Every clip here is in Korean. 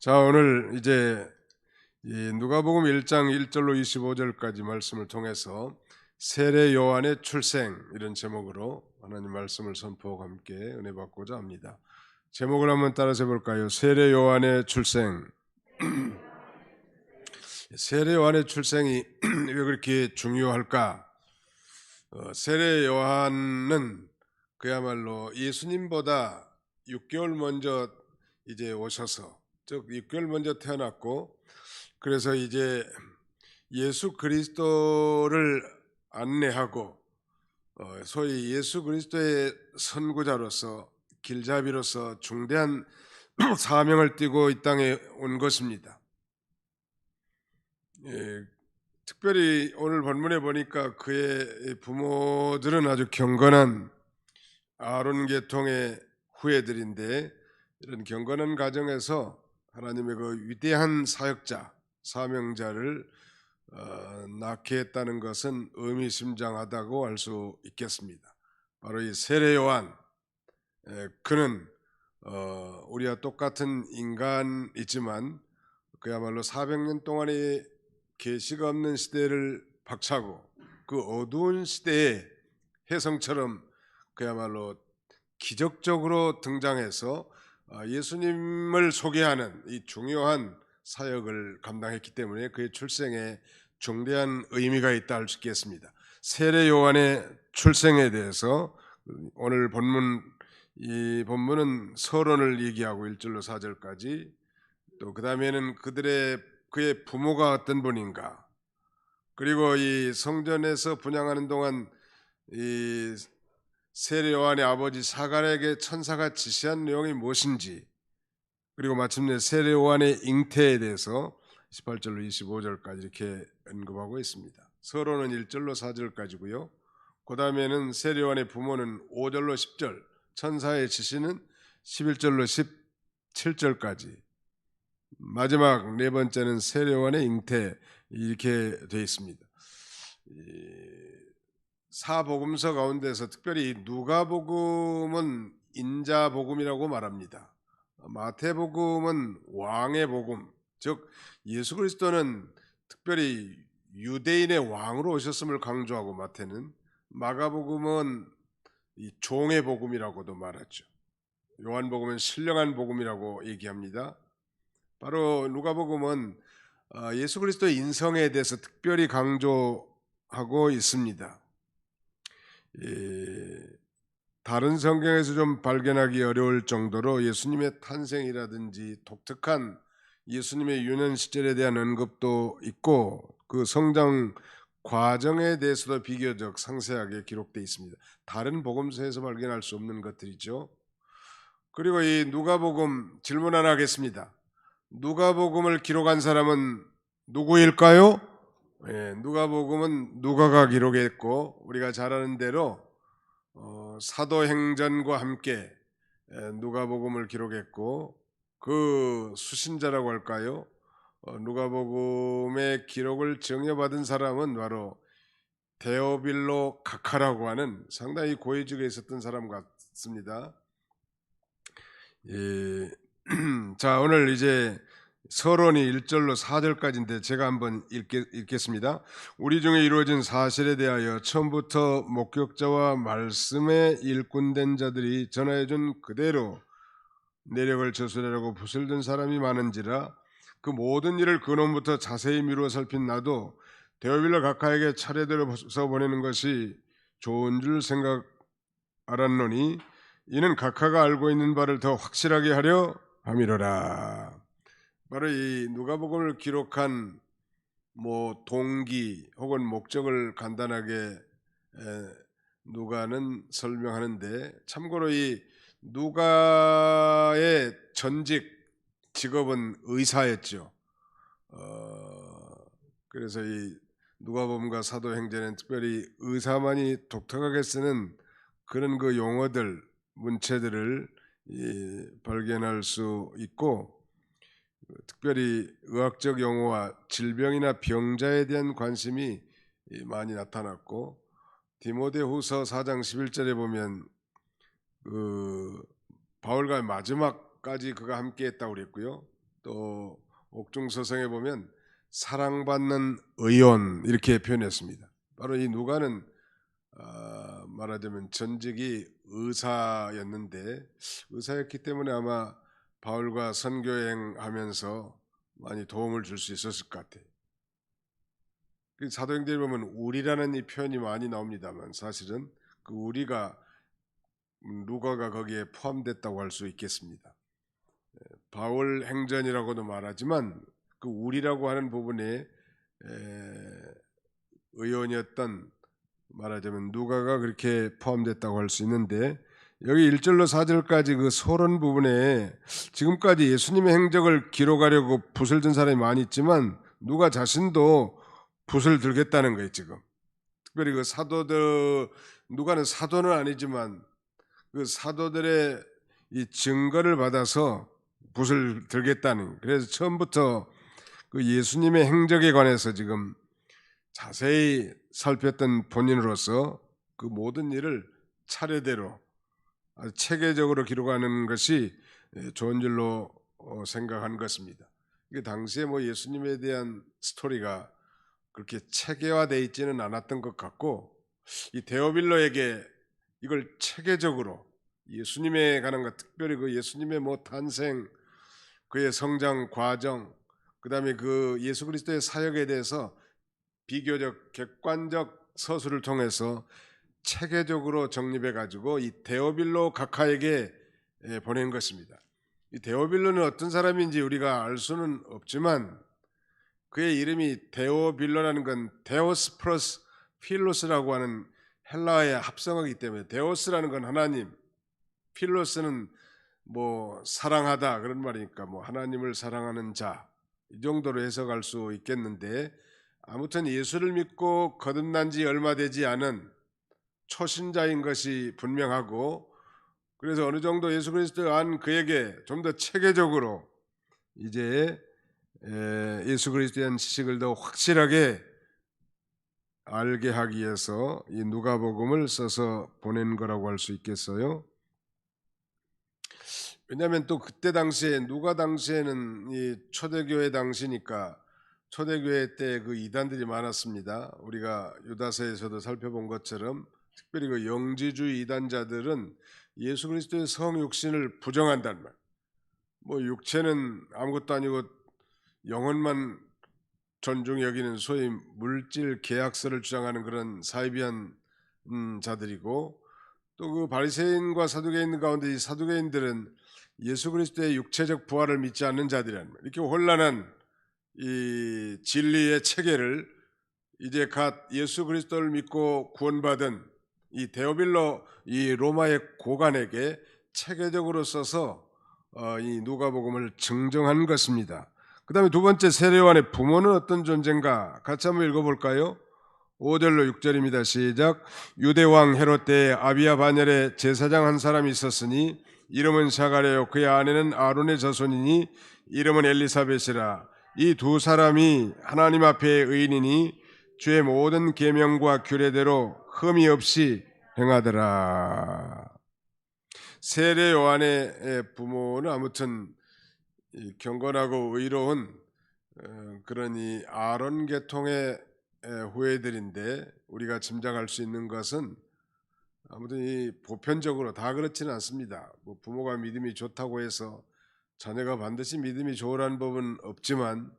자, 오늘 이제 이 누가복음 1장 1절로 25절까지 말씀을 통해서 세례 요한의 출생 이런 제목으로 하나님 말씀을 선포하고 함께 은혜 받고자 합니다. 제목을 한번 따라서 볼까요? 세례 요한의 출생. 세례 요한의 출생이 왜 그렇게 중요할까? 세례 요한은 그야말로 예수님보다 6개월 먼저 이제 오셔서, 즉 6개월 먼저 태어났고, 그래서 이제 예수 그리스도를 안내하고 소위 예수 그리스도의 선구자로서 길잡이로서 중대한 사명을 띠고 이 땅에 온 것입니다. 예, 특별히 오늘 본문에 보니까 그의 부모들은 아주 경건한 아론 계통의 후예들인데, 이런 경건한 가정에서 하나님의 그 위대한 사역자, 사명자를 낳게 했다는 것은 의미심장하다고 할 수 있겠습니다. 바로 이 세례 요한, 그는 우리와 똑같은 인간이지만 그야말로 400년 동안의 계시가 없는 시대를 박차고 그 어두운 시대에 혜성처럼 그야말로 기적적으로 등장해서 예수님을 소개하는 이 중요한 사역을 감당했기 때문에 그의 출생에 중대한 의미가 있다 할 수 있겠습니다. 세례 요한의 출생에 대해서 오늘 이 본문은 서론을 얘기하고 1절로 4절까지, 또 그 다음에는 그의 부모가 어떤 분인가, 그리고 이 성전에서 분향하는 동안 이 세례 요한의 아버지 사간에게 천사가 지시한 내용이 무엇인지, 그리고 마침내 세례 요한의 잉태에 대해서 18절로 25절까지 이렇게 언급하고 있습니다. 서론은 1절로 4절까지고요. 그 다음에는 세례 요한의 부모는 5절로 10절, 천사의 지시는 11절로 17절까지, 마지막 네 번째는 세례 요한의 잉태, 이렇게 되어 있습니다. 사복음서 가운데서 특별히 누가복음은 인자복음이라고 말합니다. 마태복음은 왕의 복음, 즉 예수 그리스도는 특별히 유대인의 왕으로 오셨음을 강조하고, 마가복음은 이 종의 복음이라고도 말하죠. 요한복음은 신령한 복음이라고 얘기합니다. 바로 누가복음은 예수 그리스도의 인성에 대해서 특별히 강조하고 있습니다. 다른 성경에서 좀 발견하기 어려울 정도로 예수님의 탄생이라든지 독특한 예수님의 유년 시절에 대한 언급도 있고, 그 성장 과정에 대해서도 비교적 상세하게 기록되어 있습니다. 다른 복음서에서 발견할 수 없는 것들이죠. 그리고 이 누가복음, 질문 하나 하겠습니다. 누가복음을 기록한 사람은 누구일까요? 누가복음은 누가가 기록했고, 우리가 잘 아는 대로 사도행전과 함께 누가복음을 기록했고, 그 수신자라고 할까요? 누가복음의 기록을 정여받은 사람은 바로 데오빌로 각하라고 하는 상당히 고위직에 있었던 사람 같습니다. 자, 오늘 이제 서론이 1절로 4절까지인데 제가 한번 읽겠습니다. 우리 중에 이루어진 사실에 대하여 처음부터 목격자와 말씀에 일꾼된 자들이 전하여준 그대로 내력을 저술하려고 붓을 든 사람이 많은지라, 그 모든 일을 근원부터 자세히 미루어 살핀 나도 데오빌로 각하에게 차례대로 써보내는 것이 좋은 줄 알았노니, 이는 각하가 알고 있는 바를 더 확실하게 하려 함이로라. 바로 이 누가복음을 기록한 동기 혹은 목적을 간단하게 누가는 설명하는데, 참고로 이 누가의 전직 직업은 의사였죠. 그래서 이 누가복음과 사도행전은 특별히 의사만이 독특하게 쓰는 그런 그 용어들, 문체들을 발견할 수 있고, 특별히 의학적 용어와 질병이나 병자에 대한 관심이 많이 나타났고, 디모데후서 4장 11절에 보면 바울과 마지막까지 그가 함께했다고 그랬고요. 또 옥중서성에 보면 사랑받는 의원 이렇게 표현했습니다. 바로 이 누가는 말하자면 전직이 의사였는데 의사였기 때문에 아마 바울과 선교행하면서 많이 도움을 줄 수 있었을 것 같아요. 그 사도행전에 보면 우리라는 이 표현이 많이 나옵니다만 사실은 그 우리가 누가가 거기에 포함됐다고 할 수 있겠습니다. 바울 행전이라고도 말하지만 그 우리라고 하는 부분에 의원이었던 말하자면 누가가 그렇게 포함됐다고 할 수 있는데 여기 1절로 4절까지 그 서론 부분에 지금까지 예수님의 행적을 기록하려고 붓을 든 사람이 많이 있지만 누가 자신도 붓을 들겠다는 거예요. 지금 특별히 그 사도들, 누가는 사도는 아니지만 그 사도들의 이 증거를 받아서 붓을 들겠다는, 그래서 처음부터 그 예수님의 행적에 관해서 지금 자세히 살폈던 본인으로서 그 모든 일을 차례대로 아주 체계적으로 기록하는 것이 좋은 줄로 생각한 것입니다. 이게 당시에 뭐 예수님에 대한 스토리가 그렇게 체계화되어 있지는 않았던 것 같고, 이 데오빌로에게 이걸 체계적으로 예수님에 관한 것, 특별히 그 예수님의 뭐 탄생, 그의 성장 과정, 그다음에 그 예수 그리스도의 사역에 대해서 비교적 객관적 서술을 통해서 체계적으로 정립해 가지고 이 데오빌로 각하에게 보낸 것입니다. 이 데오빌로는 어떤 사람인지 우리가 알 수는 없지만 그의 이름이 데오빌로라는 건 데오스 플러스 필로스라고 하는 헬라어의 합성어이기 때문에 데오스라는 건 하나님, 필로스는 뭐 사랑하다 그런 말이니까 뭐 하나님을 사랑하는 자, 이 정도로 해석할 수 있겠는데, 아무튼 예수를 믿고 거듭난 지 얼마 되지 않은 초신자인 것이 분명하고, 그래서 어느 정도 예수 그리스도에 안 그에게 좀 더 체계적으로 이제 예수 그리스도에 대한 지식을 더 확실하게 알게 하기 위해서 이 누가복음을 써서 보낸 거라고 할 수 있겠어요. 왜냐하면 또 그때 당시에 누가 당시에는 이 초대교회 당시니까 초대교회 때 그 이단들이 많았습니다. 우리가 유다서에서도 살펴본 것처럼 특별히 그 영지주의 이단자들은 예수 그리스도의 성육신을 부정한단 말. 뭐 육체는 아무것도 아니고 영혼만 존중히 여기는 소위 물질 계약서를 주장하는 그런 사이비한 자들이고, 또 그 바리새인과 사두개인 가운데 이 사두개인들은 예수 그리스도의 육체적 부활을 믿지 않는 자들이란 말이에요. 이렇게 혼란한 이 진리의 체계를 이제 갓 예수 그리스도를 믿고 구원받은 이 데오빌로 이 로마의 고관에게 체계적으로 써서 이 누가복음을 증정한 것입니다. 그 다음에 두 번째, 세례요한의 부모는 어떤 존재인가 같이 한번 읽어볼까요? 5절로 6절입니다. 시작. 유대왕 헤롯 때에 아비야 반열에 제사장 한 사람이 있었으니 이름은 사가랴요 그의 아내는 아론의 자손이니 이름은 엘리사벳이라. 이 두 사람이 하나님 앞에 의인이니 주의 모든 계명과 규례대로 흠이 없이 행하더라. 세례 요한의 부모는 아무튼 경건하고 의로운 그런 이 아론 계통의 후예들인데, 우리가 짐작할 수 있는 것은 아무튼 이 보편적으로 다 그렇지는 않습니다. 뭐 부모가 믿음이 좋다고 해서 자녀가 반드시 믿음이 좋으라는 법은 없지만,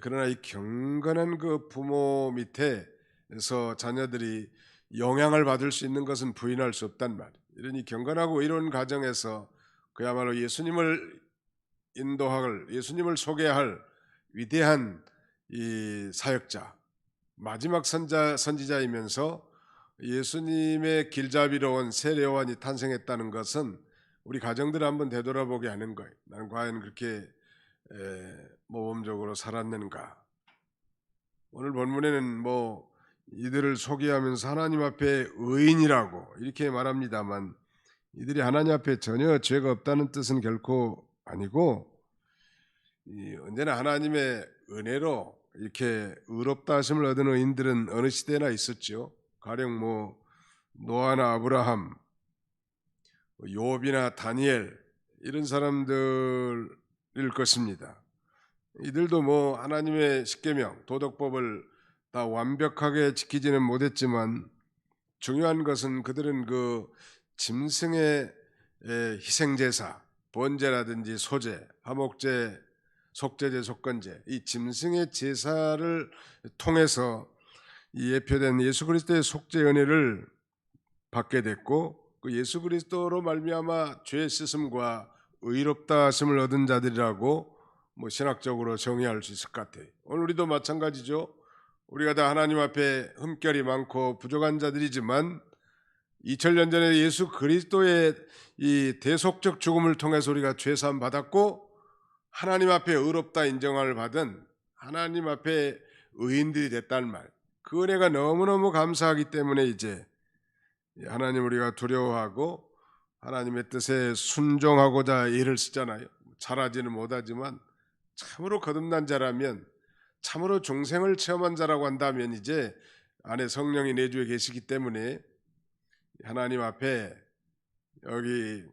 그러나 이 경건한 그 부모 밑에서 자녀들이 영향을 받을 수 있는 것은 부인할 수 없단 말이에요. 이러니 경건하고 이런 가정에서 그야말로 예수님을 인도할, 예수님을 소개할 위대한 이 사역자, 마지막 선지자이면서 예수님의 길잡이로 온 세례 요한이 탄생했다는 것은 우리 가정들을 한번 되돌아보게 하는 거예요. 나는 과연 그렇게 모범적으로 살았는가. 오늘 본문에는 뭐 이들을 소개하면서 하나님 앞에 의인이라고 이렇게 말합니다만, 이들이 하나님 앞에 전혀 죄가 없다는 뜻은 결코 아니고, 언제나 하나님의 은혜로 이렇게 의롭다 하심을 얻은 의인들은 어느 시대나 있었죠. 가령 뭐 노아나 아브라함, 욥이나 다니엘, 이런 사람들 것입니다. 이들도 뭐 하나님의 십계명, 도덕법을 다 완벽하게 지키지는 못했지만 중요한 것은 그들은 그 짐승의 희생제사, 번제라든지 소제, 화목제, 속죄제, 속건제, 이 짐승의 제사를 통해서 이 예표된 예수 그리스도의 속죄 은혜를 받게 됐고, 그 예수 그리스도로 말미암아 죄 씻음과 의롭다 하심을 얻은 자들이라고 뭐 신학적으로 정의할 수 있을 것 같아요. 오늘 우리도 마찬가지죠. 우리가 다 하나님 앞에 흠결이 많고 부족한 자들이지만 2000년 전에 예수 그리스도의 이 대속적 죽음을 통해서 우리가 죄 사함 받았고 하나님 앞에 의롭다 인정을 받은 하나님 앞에 의인들이 됐다는 말. 그 은혜가 너무너무 감사하기 때문에 이제 하나님 우리가 두려워하고 하나님의 뜻에 순종하고자 애를 쓰잖아요. 잘하지는 못하지만 참으로 거듭난 자라면, 참으로 중생을 체험한 자라고 한다면 이제 안에 성령이 내주에 계시기 때문에 하나님 앞에 여기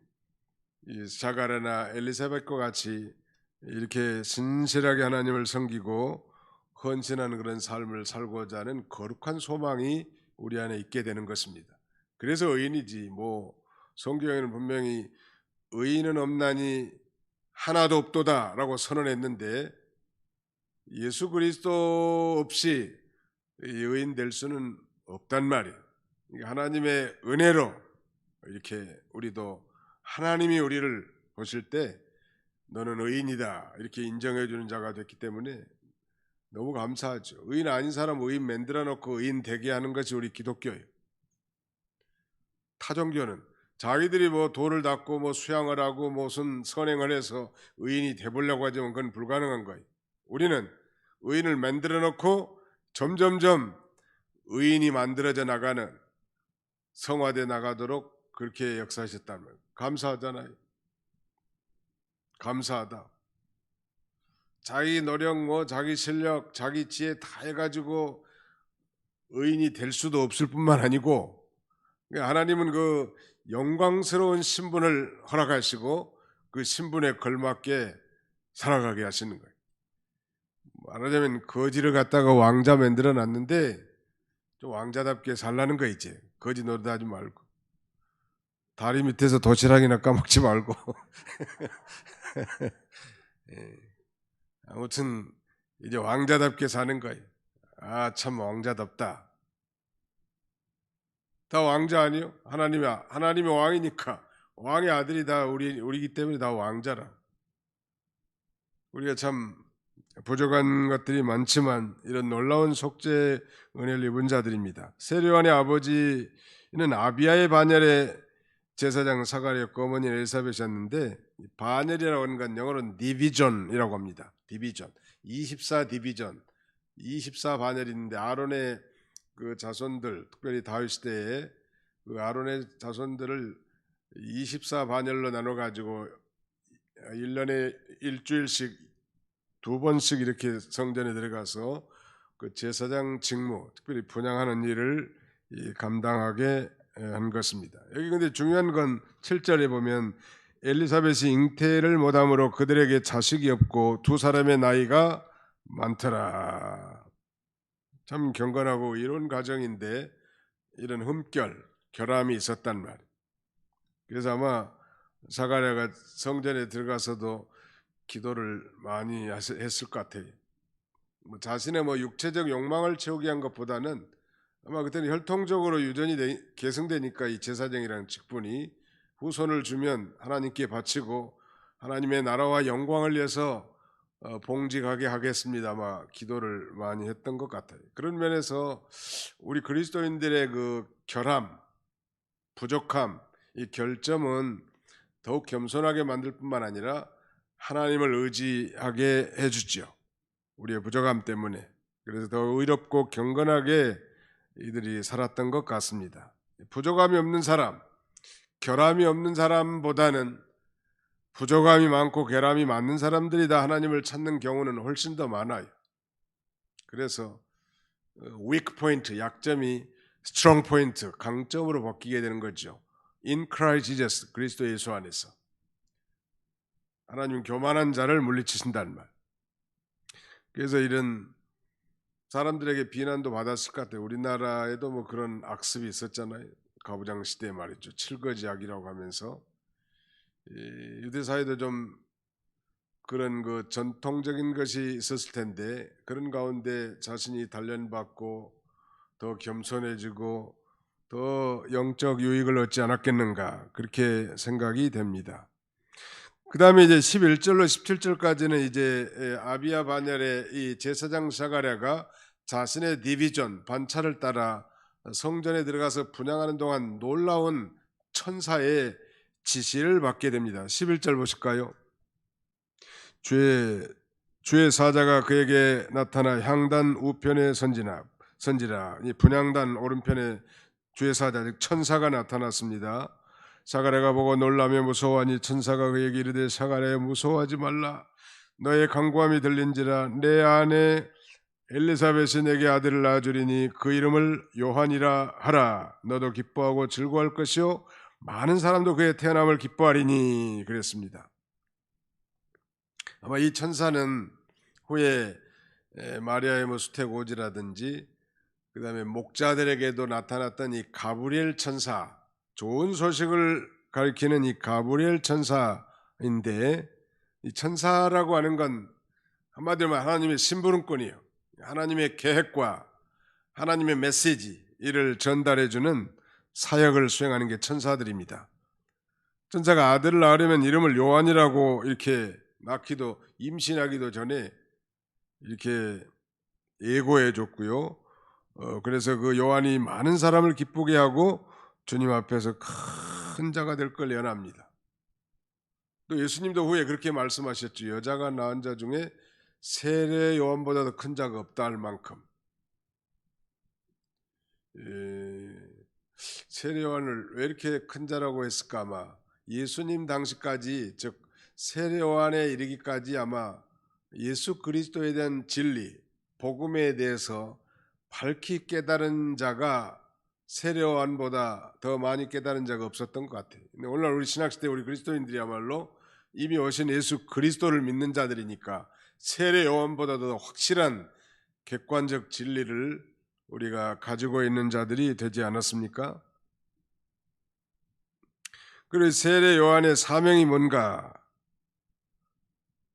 자가랴나 엘리사벳과 같이 이렇게 신실하게 하나님을 섬기고 헌신하는 그런 삶을 살고자 하는 거룩한 소망이 우리 안에 있게 되는 것입니다. 그래서 의인이지, 뭐 성경에는 분명히 의인은 없나니 하나도 없도다라고 선언했는데 예수 그리스도 없이 의인 될 수는 없단 말이에요. 하나님의 은혜로 이렇게 우리도 하나님이 우리를 보실 때 너는 의인이다 이렇게 인정해 주는 자가 됐기 때문에 너무 감사하죠. 의인 아닌 사람 의인 만들어 놓고 의인 되게 하는 것이 우리 기독교예요. 타종교는 자기들이 뭐 돌을 닦고 뭐 수양을 하고 무슨 선행을 해서 의인이 되보려고 하지만 그건 불가능한 거예요. 우리는 의인을 만들어 놓고 점점점 의인이 만들어져 나가는, 성화돼 나가도록 그렇게 역사하셨다면 감사하잖아요. 감사하다. 자기 노력, 뭐 자기 실력, 자기 지혜 다 해가지고 의인이 될 수도 없을 뿐만 아니고 하나님은 그 영광스러운 신분을 허락하시고 그 신분에 걸맞게 살아가게 하시는 거예요. 말하자면 거지를 갖다가 왕자 만들어 놨는데 좀 왕자답게 살라는 거 있지. 거지 노릇 하지 말고 다리 밑에서 도시락이나 까먹지 말고 예. 아무튼 이제 왕자답게 사는 거예요. 아, 참 왕자답다. 다 왕자 아니요? 하나님의 왕이니까 왕의 아들이 다 우리기 때문에 다 왕자라. 우리가 참 부족한 것들이 많지만 이런 놀라운 속죄 은혜를 입은 자들입니다. 세례요한의 아버지는 아비야의 반열의 제사장 사가랴였고 어머니 엘사벳이었는데, 반열이라고 하는 건 영어로는 디비전이라고 합니다. 디비전, 24 디비전, 24 반열이 있는데 아론의 그 자손들, 특별히 다윗 시대에 그 아론의 자손들을 24 반열로 나눠 가지고 1년에 일주일씩 2번씩 이렇게 성전에 들어가서 그 제사장 직무, 특별히 분향하는 일을 감당하게 한 것입니다. 여기 근데 중요한 건 7절에 보면 엘리사벳이 잉태를 못함으로 그들에게 자식이 없고 두 사람의 나이가 많더라. 참 경건하고 이런 가정인데 이런 흠결, 결함이 있었단 말이에요. 그래서 아마 사가랴가 성전에 들어가서도 기도를 많이 했을 것 같아요. 뭐 자신의 뭐 육체적 욕망을 채우기 위한 것보다는 아마 그때는 혈통적으로 유전이 계승되니까 이 제사장이라는 직분이 후손을 주면 하나님께 바치고 하나님의 나라와 영광을 위해서 봉직하게 하겠습니다. 아마 기도를 많이 했던 것 같아요. 그런 면에서 우리 그리스도인들의 그 결함, 부족함, 이 결점은 더욱 겸손하게 만들 뿐만 아니라 하나님을 의지하게 해주죠. 우리의 부족함 때문에. 그래서 더 의롭고 경건하게 이들이 살았던 것 같습니다. 부족함이 없는 사람, 결함이 없는 사람보다는 부족함이 많고 결함이 많은 사람들이 다 하나님을 찾는 경우는 훨씬 더 많아요. 그래서 weak point, 약점이 strong point, 강점으로 바뀌게 되는 거죠. In Christ Jesus, 그리스도 예수 안에서. 하나님은 교만한 자를 물리치신다는 말. 그래서 이런 사람들에게 비난도 받았을 것 같아요. 우리나라에도 뭐 그런 악습이 있었잖아요. 가부장 시대에 말이죠. 칠거지약이라고 하면서 유대 사회도 좀 그런 그 전통적인 것이 있었을 텐데 그런 가운데 자신이 단련받고 더 겸손해지고 더 영적 유익을 얻지 않았겠는가 그렇게 생각이 됩니다. 그 다음에 이제 11절로 17절까지는 이제 아비야 반열의 이 제사장 사가랴가 자신의 디비전 반차를 따라 성전에 들어가서 분향하는 동안 놀라운 천사의 지시를 받게 됩니다. 11절 보실까요? 주의 사자가 그에게 나타나 향단 우편에 선지라 이 분향단 오른편에 주의 사자 즉 천사가 나타났습니다. 사가랴가 보고 놀라며 무서워하니 천사가 그에게 이르되 사가랴 무서워하지 말라. 너의 간구함이 들린지라. 내 아내 엘리사벳이 내게 아들을 낳아주리니 그 이름을 요한이라 하라. 너도 기뻐하고 즐거워할 것이요 많은 사람도 그의 태어남을 기뻐하리니 그랬습니다. 아마 이 천사는 후에 마리아의 뭐 수태고지라든지 그 다음에 목자들에게도 나타났던 이 가브리엘 천사, 좋은 소식을 가리키는 이 가브리엘 천사인데 이 천사라고 하는 건 한마디로 말하면 하나님의 심부름꾼이에요. 하나님의 계획과 하나님의 메시지 이를 전달해주는 사역을 수행하는 게 천사들입니다. 천사가 아들을 낳으려면 이름을 요한이라고 이렇게 낳기도 임신하기도 전에 이렇게 예고해 줬고요. 그래서 그 요한이 많은 사람을 기쁘게 하고 주님 앞에서 큰 자가 될 걸 연합니다. 또 예수님도 후에 그렇게 말씀하셨죠. 여자가 낳은 자 중에 세례 요한보다 더 큰 자가 없다 할 만큼. 세례 요한을 왜 이렇게 큰 자라고 했을까? 아마 예수님 당시까지 즉 세례 요한에 이르기까지 아마 예수 그리스도에 대한 진리, 복음에 대해서 밝히 깨달은 자가 세례 요한보다 더 많이 깨달은 자가 없었던 것 같아요. 근데 오늘날 우리 신학시대 우리 그리스도인들이야말로 이미 오신 예수 그리스도를 믿는 자들이니까 세례 요한보다 더 확실한 객관적 진리를 우리가 가지고 있는 자들이 되지 않았습니까? 그리고 세례 요한의 사명이 뭔가?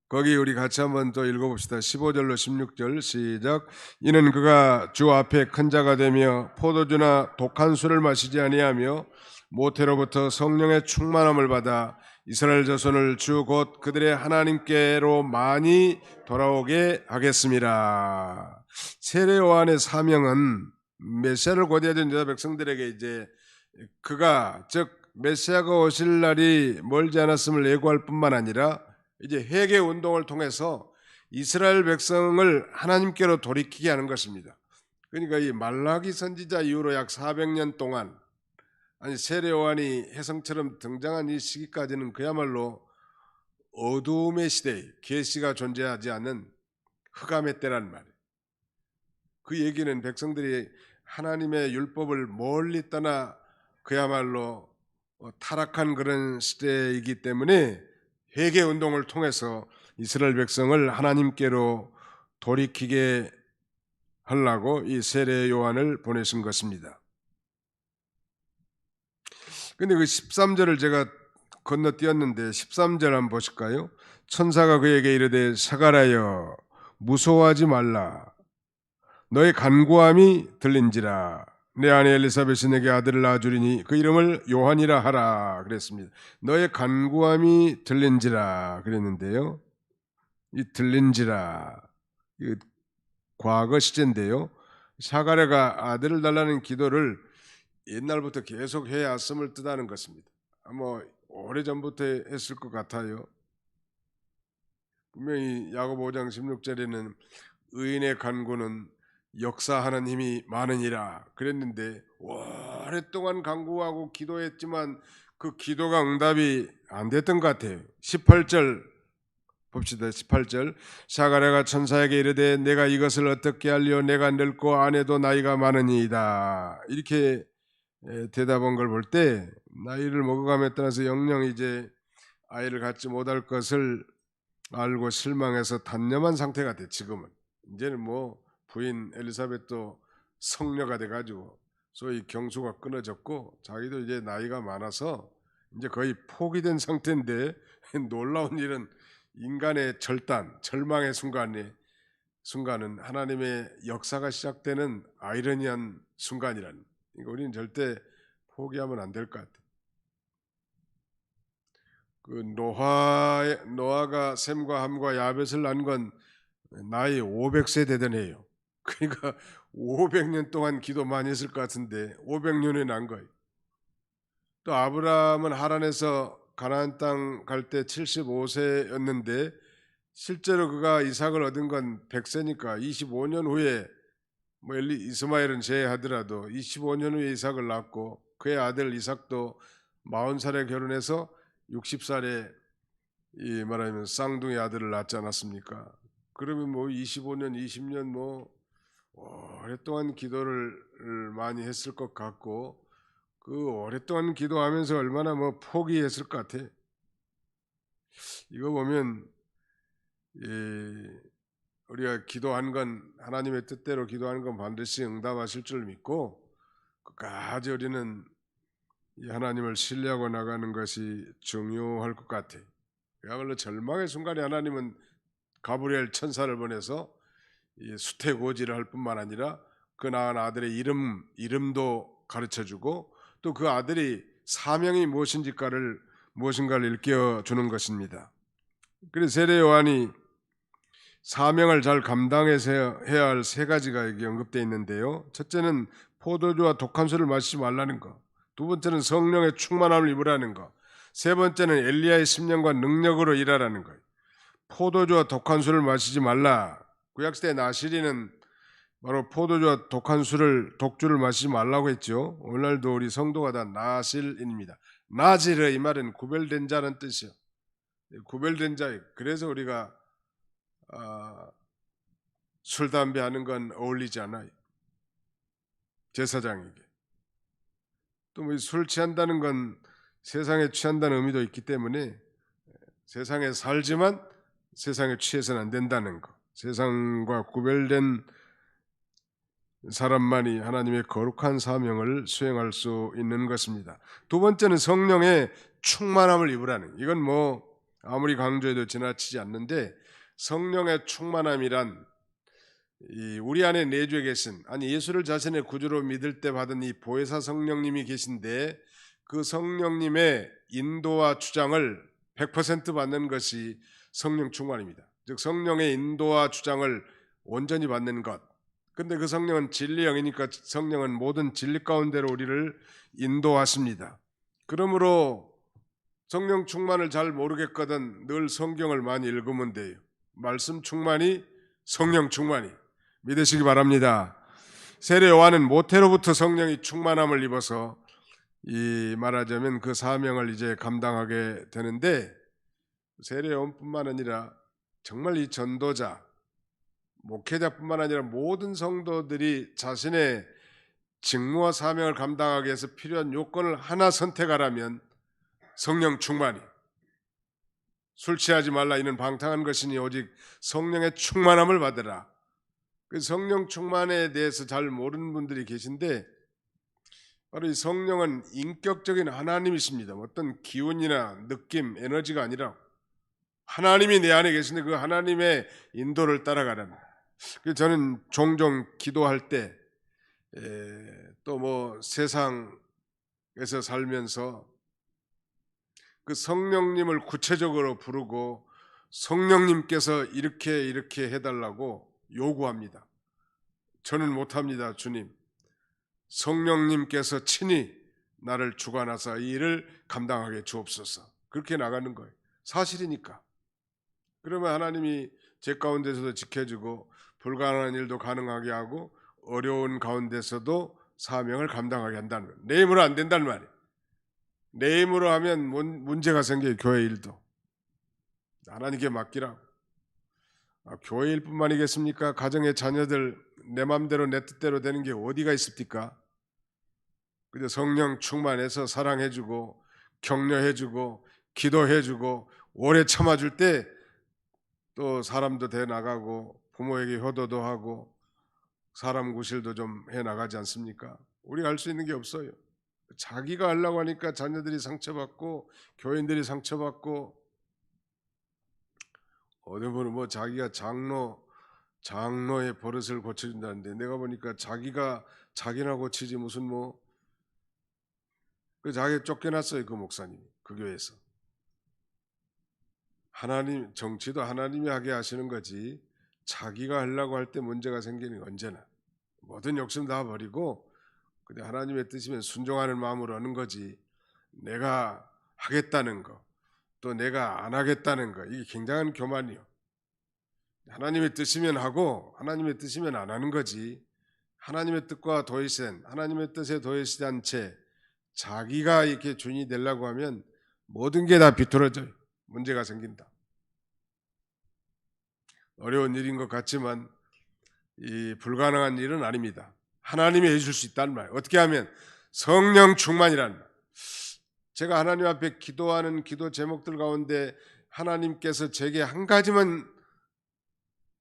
거기 우리 같이 한번 또 읽어봅시다. 15절로 16절 시작. 이는 그가 주 앞에 큰 자가 되며 포도주나 독한 술을 마시지 아니하며 모태로부터 성령의 충만함을 받아 이스라엘 자손을 주 곧 그들의 하나님께로 많이 돌아오게 하겠습니다. 세례 요한의 사명은 메시아를 고대하던 유다 백성들에게 이제 그가 즉 메시아가 오실 날이 멀지 않았음을 예고할 뿐만 아니라 이제 회개 운동을 통해서 이스라엘 백성을 하나님께로 돌이키게 하는 것입니다. 그러니까 이 말라기 선지자 이후로 약 400년 동안 아니 세례 요한이 혜성처럼 등장한 이 시기까지는 그야말로 어두움의 시대, 계시가 존재하지 않는 흑암의 때란 말이에요. 그 얘기는 백성들이 하나님의 율법을 멀리 떠나 그야말로 타락한 그런 시대이기 때문에 회개 운동을 통해서 이스라엘 백성을 하나님께로 돌이키게 하려고 이 세례 요한을 보내신 것입니다. 근데 그 13절을 제가 건너뛰었는데 13절 한번 보실까요? 천사가 그에게 이르되 사가랴여 무서워하지 말라. 너의 간구함이 들린지라. 내 아내 엘리사벳이 내게 아들을 낳아주리니 그 이름을 요한이라 하라 그랬습니다. 너의 간구함이 들린지라 그랬는데요. 이 들린지라 이 과거 시제인데요. 사가랴가 아들을 달라는 기도를 옛날부터 계속 해왔음을 뜻하는 것입니다. 아마 오래전부터 했을 것 같아요. 분명히 야고보 5장 16절에는 의인의 간구는 역사하는 힘이 많으니라 그랬는데 오랫동안 간구하고 기도했지만 그 기도가 응답이 안 됐던 것 같아요. 18절 봅시다. 18절 사가랴가 천사에게 이르되 내가 이것을 어떻게 하리요 내가 늙고 아내도 나이가 많으니이다. 이렇게 대답한 걸 볼 때 나이를 먹어감에 따라서 영영 이제 아이를 갖지 못할 것을 알고 실망해서 단념한 상태가 돼. 지금은 이제는 뭐 부인 엘리사벳도 성녀가 돼가지고 소위 경수가 끊어졌고 자기도 이제 나이가 많아서 이제 거의 포기된 상태인데 놀라운 일은 인간의 절망의 순간은 하나님의 역사가 시작되는 아이러니한 순간이라는. 그러니까 우리는 절대 포기하면 안 될 것 같아요. 그 노아가 셈과 함과 야벳을 낳은 건 나이 500세 되던 해요. 그러니까 500년 동안 기도 많이 했을 것 같은데 500년에 난 거예요. 또 아브라함은 하란에서 가나안 땅 갈 때 75세였는데 실제로 그가 이삭을 얻은 건 100세니까 25년 후에 뭐 이스마엘은 제외하더라도 25년 후에 이삭을 낳고 그의 아들 이삭도 40살에 결혼해서 60살에 이 말하면 쌍둥이 아들을 낳지 않았습니까? 그러면 뭐 25년, 20년 뭐 오랫동안 기도를 많이 했을 것 같고 그 오랫동안 기도하면서 얼마나 뭐 포기했을 것 같아. 이거 보면 우리가 기도한 건 하나님의 뜻대로 기도하는 건 반드시 응답하실 줄 믿고 끝까지 우리는 이 하나님을 신뢰하고 나가는 것이 중요할 것 같아. 그야말로 절망의 순간에 하나님은 가브리엘 천사를 보내서 수태고지를 할 뿐만 아니라 그 낳은 아들의 이름도 가르쳐주고 또 그 아들이 사명이 무엇인가를 일깨워 주는 것입니다. 그래서 세례 요한이 사명을 잘 감당해서 해야 할 세 가지가 여기 언급되어 있는데요. 첫째는 포도주와 독한 술을 마시지 말라는 것, 두 번째는 성령의 충만함을 입으라는 것, 세 번째는 엘리야의 심령과 능력으로 일하라는 것. 포도주와 독한 술을 마시지 말라. 구약시대 나시리는 바로 포도주와 독주를 마시지 말라고 했죠. 오늘날도 우리 성도가 다 나실인입니다. 나지르 이 말은 구별된 자는 뜻이요. 구별된 자. 그래서 우리가 술 담배 하는 건 어울리지 않아요. 제사장에게. 또 뭐 술 취한다는 건 세상에 취한다는 의미도 있기 때문에 세상에 살지만 세상에 취해서는 안 된다는 것. 세상과 구별된 사람만이 하나님의 거룩한 사명을 수행할 수 있는 것입니다. 두 번째는 성령의 충만함을 입으라는. 이건 뭐 아무리 강조해도 지나치지 않는데 성령의 충만함이란 우리 안에 내주에 계신 예수를 자신의 구주로 믿을 때 받은 이 보혜사 성령님이 계신데 그 성령님의 인도와 주장을 100% 받는 것이 성령 충만입니다. 즉 성령의 인도와 주장을 온전히 받는 것. 근데 그 성령은 진리 영이니까 성령은 모든 진리 가운데로 우리를 인도하십니다. 그러므로 성령 충만을 잘 모르겠거든 늘 성경을 많이 읽으면 돼요. 말씀 충만이 성령 충만이 믿으시기 바랍니다. 세례 요한은 모태로부터 성령이 충만함을 입어서 말하자면 그 사명을 이제 감당하게 되는데 세례 요한뿐만 아니라 정말 이 전도자 목회자뿐만 아니라 모든 성도들이 자신의 직무와 사명을 감당하기 위해서 필요한 요건을 하나 선택하라면 성령 충만이. 술 취하지 말라 이는 방탕한 것이니 오직 성령의 충만함을 받으라. 그 성령 충만에 대해서 잘 모르는 분들이 계신데 바로 이 성령은 인격적인 하나님이십니다. 어떤 기운이나 느낌, 에너지가 아니라 하나님이 내 안에 계신데 그 하나님의 인도를 따라가라는. 저는 종종 기도할 때 또 뭐 세상에서 살면서 그 성령님을 구체적으로 부르고 성령님께서 이렇게 해달라고 요구합니다. 저는 못합니다. 주님, 성령님께서 친히 나를 주관하사 이 일을 감당하게 주옵소서. 그렇게 나가는 거예요. 사실이니까. 그러면 하나님이 제 가운데서도 지켜주고 불가능한 일도 가능하게 하고 어려운 가운데서도 사명을 감당하게 한다는 거예요. 내 힘으로 안 된다는 말이에요. 내 힘으로 하면 문제가 생겨요. 교회 일도. 하나님께 맡기라고. 교회 일뿐만이겠습니까? 가정의 자녀들 내 맘대로 내 뜻대로 되는 게 어디가 있습니까? 근데 성령 충만해서 사랑해주고 격려해주고 기도해주고 오래 참아줄 때 또 사람도 돼 나가고 부모에게 효도도 하고 사람 구실도 좀 해 나가지 않습니까? 우리가 할 수 있는 게 없어요. 자기가 하려고 하니까 자녀들이 상처받고 교인들이 상처받고, 어느 분은 뭐 자기가 장로의 버릇을 고쳐준다는데, 내가 보니까 자기가 자기나 고치지 무슨 뭐 그 자기 쫓겨났어요, 그 목사님이 그 교회에서. 하나님 정치도 하나님이 하게 하시는 거지, 자기가 하려고 할 때 문제가 생기는 게 언제나 모든 욕심 다 버리고 그냥 하나님의 뜻이면 순종하는 마음으로 하는 거지, 내가 하겠다는 거 또 내가 안 하겠다는 거, 이게 굉장한 교만이요. 하나님의 뜻이면 하고 하나님의 뜻이면 안 하는 거지, 하나님의 뜻과 도의시된 하나님의 뜻에 도의시된 채 자기가 이렇게 주인이 되려고 하면 모든 게 다 비틀어져요. 문제가 생긴다. 어려운 일인 것 같지만 이 불가능한 일은 아닙니다. 하나님이 해줄 수 있다는 말. 어떻게 하면? 성령 충만이라는 말. 제가 하나님 앞에 기도하는 기도 제목들 가운데 하나님께서 제게 한 가지만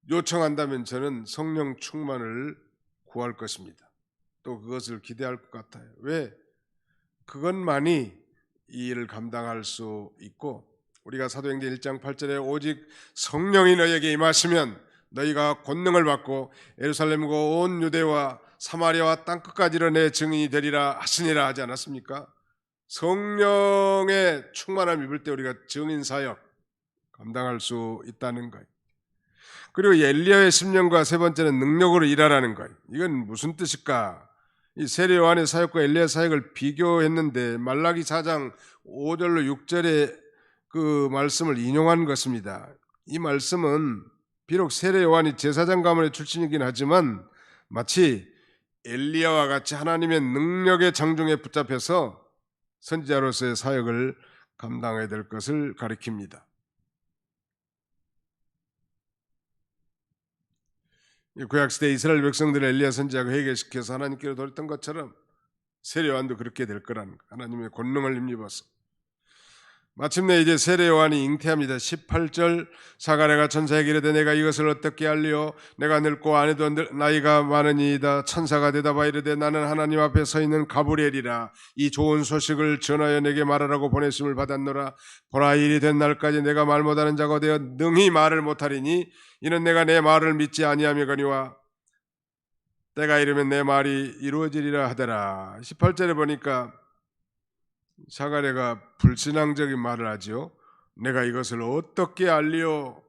요청한다면 저는 성령 충만을 구할 것입니다. 또 그것을 기대할 것 같아요. 왜? 그것만이 이 일을 감당할 수 있고, 우리가 사도행전 1장 8절에 오직 성령이 너희에게 임하시면 너희가 권능을 받고 예루살렘과 온 유대와 사마리아와 땅끝까지로 내 증인이 되리라 하시니라 하지 않았습니까? 성령의 충만함을 입을 때 우리가 증인 사역 감당할 수 있다는 거예요. 그리고 엘리야의 심령과 세 번째는 능력으로 일하라는 거예요. 이건 무슨 뜻일까? 이 세례 요한의 사역과 엘리야 사역을 비교했는데 말라기 4장 5절로 6절의 그 말씀을 인용한 것입니다. 이 말씀은 비록 세례 요한이 제사장 가문의 출신이긴 하지만 마치 엘리야와 같이 하나님의 능력의 장중에 붙잡혀서 선지자로서의 사역을 감당해야 될 것을 가리킵니다. 구약시대 이스라엘 백성들을 엘리야 선지자가 회개시켜서 하나님께로 돌렸던 것처럼 세례 요한도 그렇게 될 거라는 거. 하나님의 권능을 힘입어서. 마침내 이제 세례 요한이 잉태합니다. 18절, 사가랴가 천사에게 이르되 내가 이것을 어떻게 알리오? 내가 늙고 아내도 나이가 많으니이다. 천사가 대답하여 이르되 나는 하나님 앞에 서 있는 가브리엘이라. 이 좋은 소식을 전하여 내게 말하라고 보내심을 받았노라. 보라, 일이 된 날까지 내가 말 못하는 자가 되어 능히 말을 못하리니 이는 내가 내 말을 믿지 아니하며거니와 때가 이르면 내 말이 이루어지리라 하더라. 18절에 보니까 사가랴가 불신앙적인 말을 하죠. 내가 이것을 어떻게 알리오?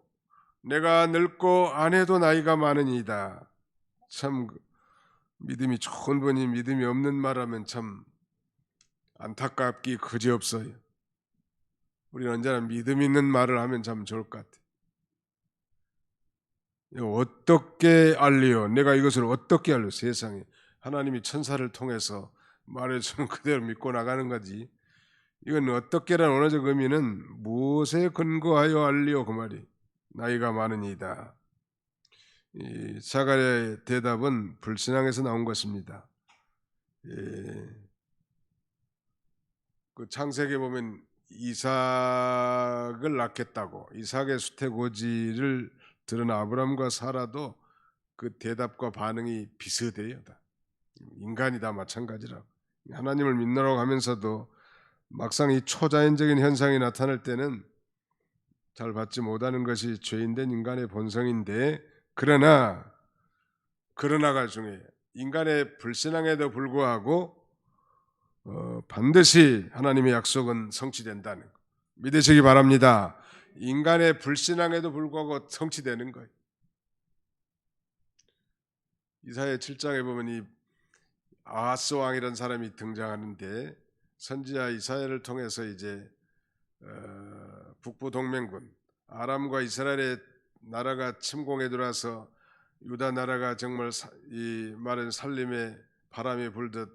내가 늙고 아내도 나이가 많으니이다. 참 믿음이 좋은 분이 믿음이 없는 말하면 참 안타깝기 그지없어요. 우리는 언제나 믿음 있는 말을 하면 참 좋을 것 같아요. 어떻게 알리오? 내가 이것을 어떻게 알리오? 세상에 하나님이 천사를 통해서 말해주면 그대로 믿고 나가는 거지. 이건 어떻게라는 언어적 의미는 무엇에 근거하여 알리오 그 말이. 나이가 많으니이다. 이 사가랴의 대답은 불신앙에서 나온 것입니다. 그 창세기에 보면 이삭을 낳겠다고 이삭의 수태고지를 들은 아브람과 사라도 그 대답과 반응이 비슷해요. 인간이 다 마찬가지라고. 하나님을 믿노라고 하면서도 막상 이 초자연적인 현상이 나타날 때는 잘 받지 못하는 것이 죄인된 인간의 본성인데, 그러나가 중에 인간의 불신앙에도 불구하고 반드시 하나님의 약속은 성취된다는 것 믿으시기 바랍니다. 인간의 불신앙에도 불구하고 성취되는 거예요. 이사야 7장에 보면 이 아하스 왕이라는 사람이 등장하는데, 선지자 이사야를 통해서 이제 북부 동맹군 아람과 이스라엘의 나라가 침공에 들어와서 유다 나라가 정말 이 말은 살림에 바람이 불듯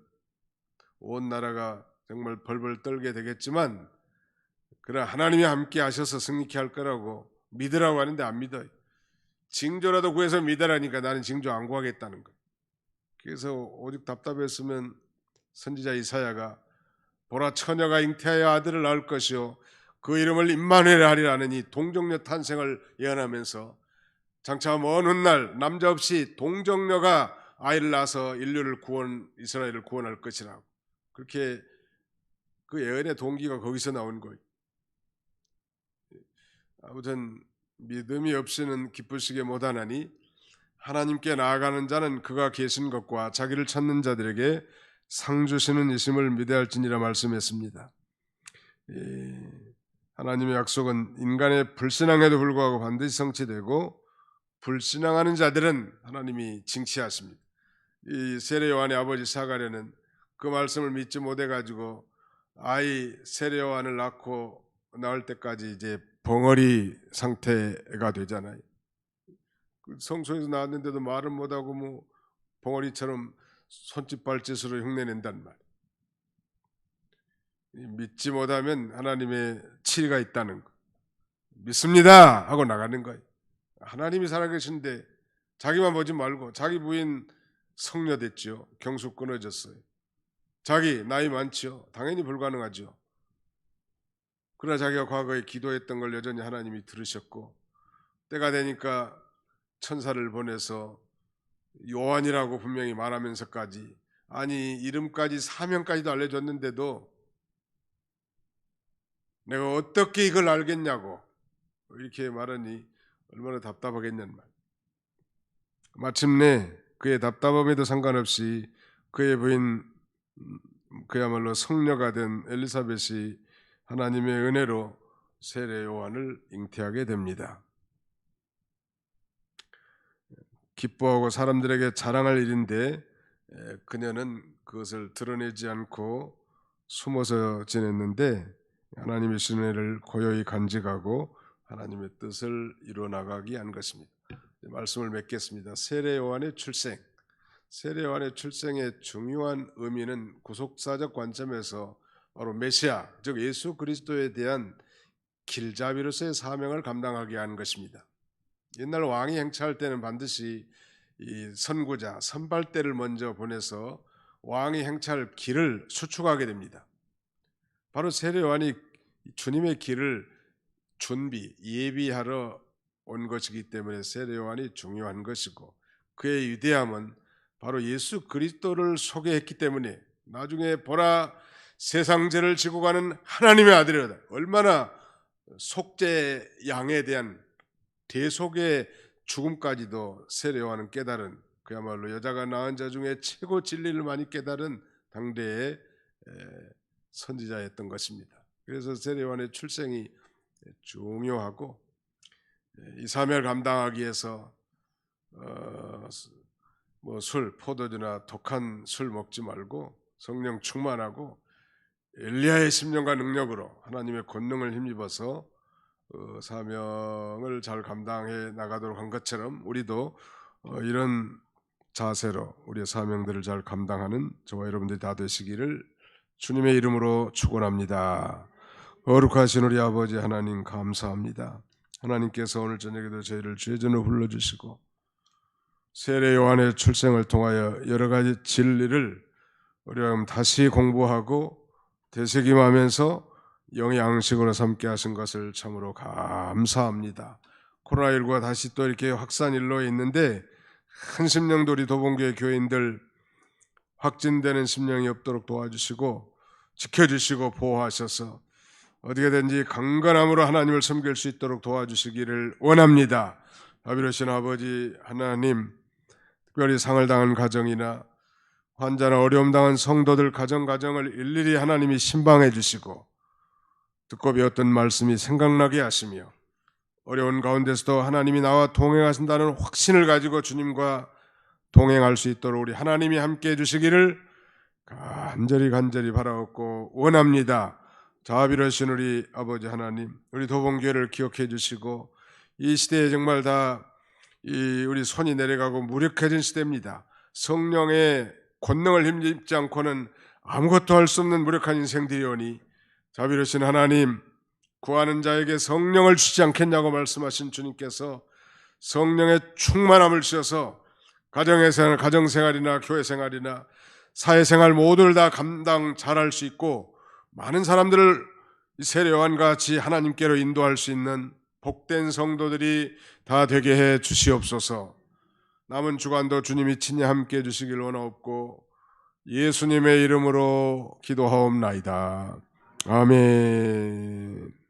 온 나라가 정말 벌벌 떨게 되겠지만, 그러나 하나님이 함께 하셔서 승리케 할 거라고 믿으라고 하는데 안 믿어요. 징조라도 구해서 믿으라니까 나는 징조 안 구하겠다는 거예요. 그래서 오직 답답했으면 선지자 이사야가 보라, 처녀가 잉태하여 아들을 낳을 것이요 그 이름을 임마누엘 하리라는 이 동정녀 탄생을 예언하면서 장차 먼 훗날 남자 없이 동정녀가 아이를 낳아서 이스라엘을 구원할 것이라고, 그렇게 그 예언의 동기가 거기서 나온 거예요. 아무튼 믿음이 없이는 기쁘시게 못하나니 하나님께 나아가는 자는 그가 계신 것과 자기를 찾는 자들에게 상 주시는 이심을 믿어야 할지니라 말씀했습니다. 하나님의 약속은 인간의 불신앙에도 불구하고 반드시 성취되고, 불신앙하는 자들은 하나님이 징치하십니다. 이 세례 요한의 아버지 사가랴는 그 말씀을 믿지 못해 가지고 세례 요한을 낳을 때까지 이제 벙어리 상태가 되잖아요. 성소에서 나왔는데도 말을 못하고 뭐 벙어리처럼 손짓 발짓으로 흉내낸단 말이에요. 믿지 못하면 하나님의 치리가 있다는 거, 믿습니다 하고 나가는 거예요. 하나님이 살아계신데 자기만 보지 말고, 자기 부인 성녀 됐죠. 경수 끊어졌어요. 자기 나이 많죠. 당연히 불가능하죠. 그러나 자기가 과거에 기도했던 걸 여전히 하나님이 들으셨고, 때가 되니까 천사를 보내서 요한이라고 분명히 말하면서까지, 아니 이름까지 사명까지도 알려줬는데도 내가 어떻게 이걸 알겠냐고 이렇게 말하니 얼마나 답답하겠냐는 말. 마침내 그의 답답함에도 상관없이 그의 부인, 그야말로 성녀가 된 엘리사벳이 하나님의 은혜로 세례 요한을 잉태하게 됩니다. 기뻐하고 사람들에게 자랑할 일인데 그녀는 그것을 드러내지 않고 숨어서 지냈는데, 하나님의 신뢰를 고요히 간직하고 하나님의 뜻을 이루어나가게 한 것입니다. 말씀을 맺겠습니다. 세례 요한의 출생. 세례 요한의 출생의 중요한 의미는 구속사적 관점에서 바로 메시아, 즉 예수 그리스도에 대한 길잡이로서의 사명을 감당하게 한 것입니다. 옛날 왕이 행차할 때는 반드시 이 선구자, 선발대를 먼저 보내서 왕이 행차할 길을 수축하게 됩니다. 바로 세례 요한이 주님의 길을 예비하러 온 것이기 때문에 세례 요한이 중요한 것이고, 그의 위대함은 바로 예수 그리스도를 소개했기 때문에, 나중에 보라 세상 죄를 지고 가는 하나님의 아들이다, 얼마나 속죄 양에 대한 대속의 죽음까지도 세례 요한은 깨달은, 그야말로 여자가 낳은 자 중에 최고 진리를 많이 깨달은 당대의 선지자였던 것입니다. 그래서 세례 요한의 출생이 중요하고, 이 사명을 감당하기 위해서 포도주나 독한 술 먹지 말고 성령 충만하고 엘리야의 심령과 능력으로 하나님의 권능을 힘입어서 사명을 잘 감당해 나가도록 한 것처럼, 우리도 이런 자세로 우리의 사명들을 잘 감당하는 저와 여러분들이 다 되시기를 주님의 이름으로 축원합니다. 거룩하신 우리 아버지 하나님, 감사합니다. 하나님께서 오늘 저녁에도 저희를 주의 전으로 불러주시고, 세례 요한의 출생을 통하여 여러 가지 진리를 우리가 다시 공부하고 되새김하면서 영의 양식으로 삼게 하신 것을 참으로 감사합니다. 코로나19가 다시 또 이렇게 확산일로에 있는데, 큰 심령도 우리 도봉교회 교인들 확진되는 심령이 없도록 도와주시고 지켜주시고 보호하셔서 어떻게든지 강건함으로 하나님을 섬길 수 있도록 도와주시기를 원합니다. 자비로우신 아버지 하나님, 특별히 상을 당한 가정이나 환자나 어려움 당한 성도들 가정을 일일이 하나님이 신방해 주시고, 듣고 배웠던 말씀이 생각나게 하시며, 어려운 가운데서도 하나님이 나와 동행하신다는 확신을 가지고 주님과 동행할 수 있도록 우리 하나님이 함께해 주시기를 간절히 바라옵고 원합니다. 자비로우신 우리 아버지 하나님, 우리 도봉교회를 기억해 주시고, 이 시대에 정말 우리 손이 내려가고 무력해진 시대입니다. 성령의 권능을 힘입지 않고는 아무것도 할 수 없는 무력한 인생들이오니, 자비로우신 하나님, 구하는 자에게 성령을 주지 않겠냐고 말씀하신 주님께서 성령의 충만함을 주셔서 가정생활이나 교회생활이나 사회생활 모두를 다 감당 잘할 수 있고, 많은 사람들을 세례요한과 같이 하나님께로 인도할 수 있는 복된 성도들이 다 되게 해 주시옵소서. 남은 주간도 주님이 친히 함께 해주시길 원하옵고 예수님의 이름으로 기도하옵나이다. 아멘.